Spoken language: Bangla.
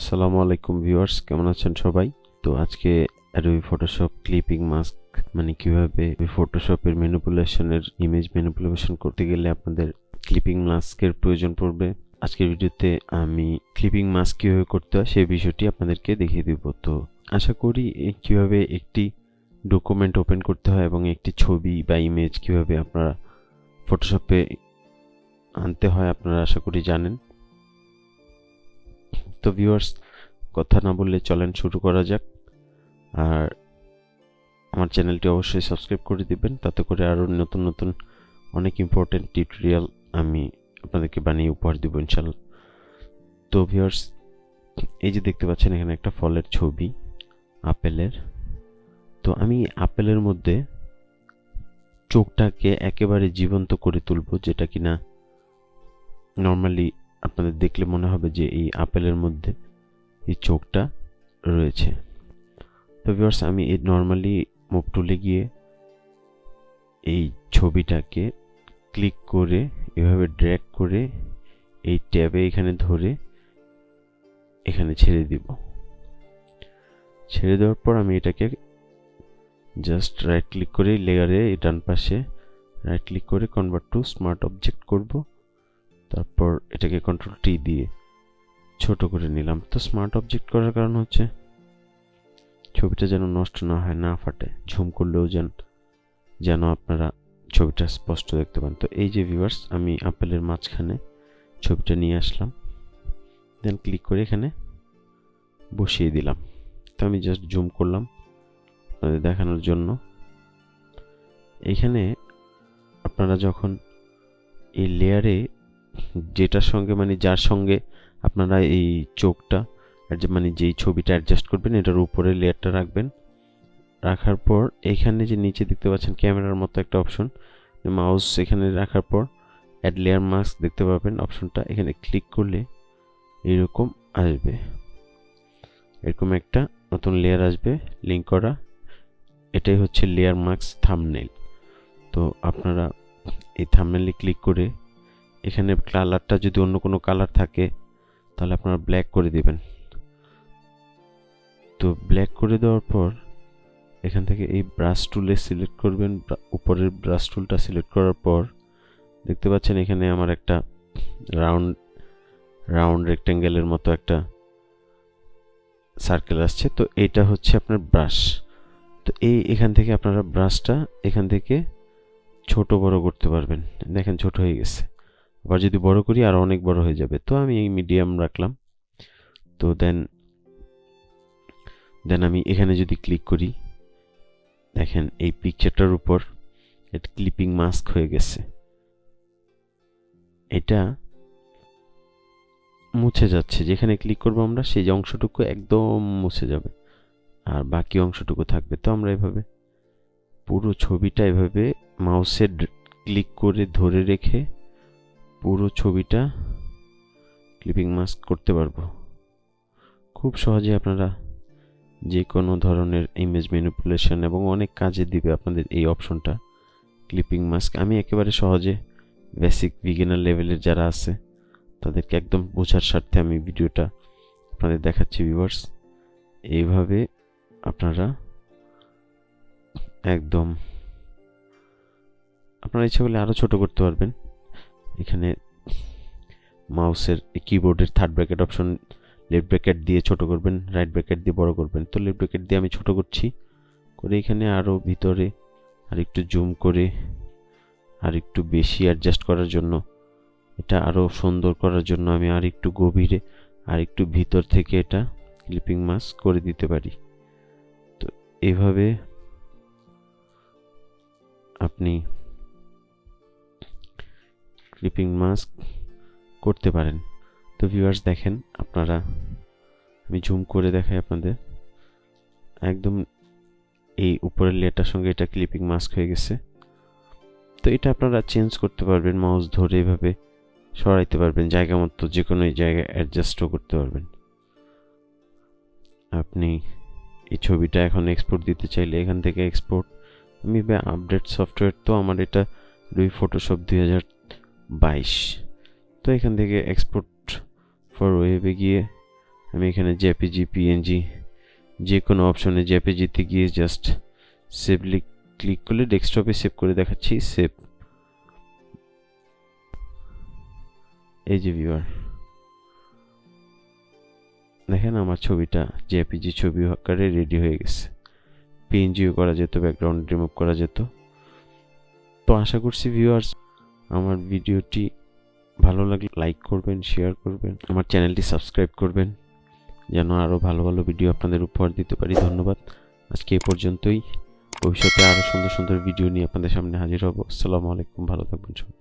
আসসালামু আলাইকুম ভিউয়ার্স, কেমন আছেন সবাই? তো আজকে অ্যাডোবি ফটোশপ ক্লিপিং মাস্ক মানে কিভাবে ফটোশপের ম্যানিপুলেশনের ইমেজ ম্যানিপুলেশন করতে গেলে আপনাদের ক্লিপিং মাস্কের প্রয়োজন পড়বে। আজকের ভিডিওতে আমি ক্লিপিং মাস্ক কিভাবে করতে হয় সেই বিষয়টি আপনাদেরকে দেখিয়ে দিব। তো আশা করি কিভাবে একটি ডকুমেন্ট ওপেন করতে হয় এবং একটি ছবি বা ইমেজ কিভাবে আপনারা ফটোশপে আনতে হয় আপনারা আশা করি জানেন। তো ভিউয়ার্স, কথা না বললে চলেন শুরু করা যাক। আর আমার চ্যানেলটি অবশ্যই সাবস্ক্রাইব করে দিবেন, তাতে করে আরও নতুন নতুন অনেক ইম্পর্টেন্ট টিউটোরিয়াল আমি আপনাদেরকে বানিয়ে উপহার দিব ইনশাল্লাহ। তো ভিউয়ার্স, এই যে দেখতে পাচ্ছেন এখানে একটা ফলের ছবি আপেলের। তো আমি আপেলের মধ্যে চোখটাকে একেবারে জীবন্ত করে তুলব, যেটা কিনা নর্মালি আপনাদের দেখলে মনে হবে যে এই আপেলের মধ্যে এই চোখটা রয়েছে। তো ভিউয়ার্স, আমি এই নর্মালি মুভ টুলে গিয়ে এই ছবিটাকে ক্লিক করে এভাবে ড্র্যাগ করে এই ট্যাবে এখানে ধরে এখানে ছেড়ে দিব। ছেড়ে দেওয়ার পর আমি এটাকে জাস্ট রাইট ক্লিক করে লেয়ারে ডান পাশে রাইট ক্লিক করে কনভার্ট টু স্মার্ট অবজেক্ট করব। তারপর এটাকে কন্ট্রোল টি দিয়ে ছোট করে নিলাম। তো স্মার্ট অবজেক্ট করার কারণ হচ্ছে ছবিটা যেন নষ্ট না হয়, না ফাটে, ঝুম করলেও যেন আপনারা ছবিটা স্পষ্ট দেখতে পান। তো এই যে ভিউয়ার্স, আমি আপেলের মাঝখানে ছবিটা নিয়ে আসলাম, দেন ক্লিক করে এখানে বসিয়ে দিলাম। তো আমি জাস্ট জুম করলাম আপনাদের দেখানোর জন্য। এইখানে আপনারা যখন এই লেয়ারে যেটার সঙ্গে মানে যার সঙ্গে আপনারা এই চোখটা মানে যেই ছবিটা অ্যাডজাস্ট করবেন এটার উপরে লেয়ারটা রাখবেন। রাখার পর এইখানে যে নিচে দেখতে পাচ্ছেন ক্যামেরার মতো একটা অপশন, মাউস এখানে রাখার পর অ্যাড লেয়ার মাস্ক দেখতে পাবেন অপশনটা। এখানে ক্লিক করলে এরকম আসবে, এরকম একটা নতুন লেয়ার আসবে লিঙ্ক করা। এটাই হচ্ছে লেয়ার মাস্ক থাম্বনেইল। তো আপনারা এই থাম্বনেইলে ক্লিক করে এখানে কালারটা যদি অন্য কোনো কালার থাকে তাহলে আপনারা ব্ল্যাক করে দিবেন। তো ব্ল্যাক করে দেওয়ার পর এখান থেকে এই ব্রাশ টুলে সিলেক্ট করবেন। উপরের ব্রাশ টুলটা সিলেক্ট করার পর দেখতে পাচ্ছেন এখানে আমার একটা রাউন্ড রেক্ট্যাঙ্গেলের মতো একটা সার্কেল আসছে। তো এইটা হচ্ছে আপনার ব্রাশ। তো এখান থেকে আপনারা ব্রাশটা এখান থেকে ছোট বড় করতে পারবেন। দেখেন ছোট হয়ে গেছে, আবার যদি বড় করি আর অনেক বড় হয়ে যাবে। তো আমি এই মিডিয়াম রাখলাম। তো দেন আমি এখানে যদি ক্লিক করি, দেখেন এই পিকচারটার উপর এটা ক্লিপিং মাস্ক হয়ে গেছে। এটা মুছে যাচ্ছে, যেখানে ক্লিক করবো আমরা সেই অংশটুকু একদম মুছে যাবে আর বাকি অংশটুকু থাকবে। তো আমরা এভাবে পুরো ছবিটা এভাবে মাউসের ক্লিক করে ধরে রেখে পুরো ছবিটা ক্লিপিং মাস্ক করতে পারবো। খুব সহজে আপনারা যে কোনো ধরনের ইমেজ ম্যানিপুলেশন এবং অনেক কাজে দিবে আপনাদের এই অপশনটা ক্লিপিং মাস্ক। আমি একেবারে সহজে বেসিক বিগিনার লেভেলের যারা আছে তাদেরকে একদম বোঝার স্বার্থে আমি ভিডিওটা আপনাদের দেখাচ্ছি ভিউয়ার্স। এইভাবে আপনারা একদম আপনারা ইচ্ছা করলে আরও ছোট করতে পারবেন। এখানে মাউসের কিবোর্ডের third bracket option left bracket দিয়ে ছোট করবেন, রাইট ব্র্যাকেট দিয়ে বড় করবেন। তো লেফট ব্র্যাকেট দিয়ে আমি ছোট করছি, করে এখানে আরও ভিতরে আর একটু জুম করে আর একটু বেশি অ্যাডজাস্ট করার জন্য, এটা আরও সুন্দর করার জন্য আমি আর একটু গভীরে আর একটু ভিতর থেকে এটা ক্লিপিং মাস্ক করে দিতে পারি। তো এইভাবে আপনি ক্লিপিং মাস্ক করতে পারেন। তো ভিউয়ার্স দেখেন, আপনারা আমি জুম করে দেখাই আপনাদের, একদম এই উপরের লেয়ারটার সঙ্গে এটা ক্লিপিং মাস্ক হয়ে গেছে। তো এটা আপনারা চেঞ্জ করতে পারবেন, মাউস ধরে এভাবে সরাইতে পারবেন, জায়গা মতো যে কোনো জায়গায় অ্যাডজাস্টও করতে পারবেন। আপনি এই ছবিটা এখন এক্সপোর্ট দিতে চাইলে এখান থেকে এক্সপোর্ট, আমি আপডেট সফটওয়্যার, তো আমার এটা ফটোশপ 2022। তো এখান থেকে এক্সপোর্ট ফর ওয়েবে গিয়ে আমি এখানে জেপিজি পিএনজি যে কোনো অপশনে জেপিজিতে গিয়ে জাস্ট সেভ ক্লিক করলে ডেস্কটপে সেভ করে দেখাচ্ছি। সেভ, এই যে ভিউয়ার দেখেন আমার ছবিটা জেপিজি ছবি আকারে রেডি হয়ে গেছে। পিএনজিও করা যেত, ব্যাকগ্রাউন্ড রিমুভ করা যেত। তো আশা করছি ভিউয়ার্স আমার ভিডিওটি ভালো লাগলে লাইক করবেন, শেয়ার করবেন, আমার চ্যানেলটি সাবস্ক্রাইব করবেন যেন আরও ভালো ভালো ভিডিও আপনাদের উপহার দিতে পারি। ধন্যবাদ, আজকে এ পর্যন্তই। ভবিষ্যতে আরও সুন্দর সুন্দর ভিডিও নিয়ে আপনাদের সামনে হাজির হব। আসসালামু আলাইকুম, ভালো থাকবেন সবাই।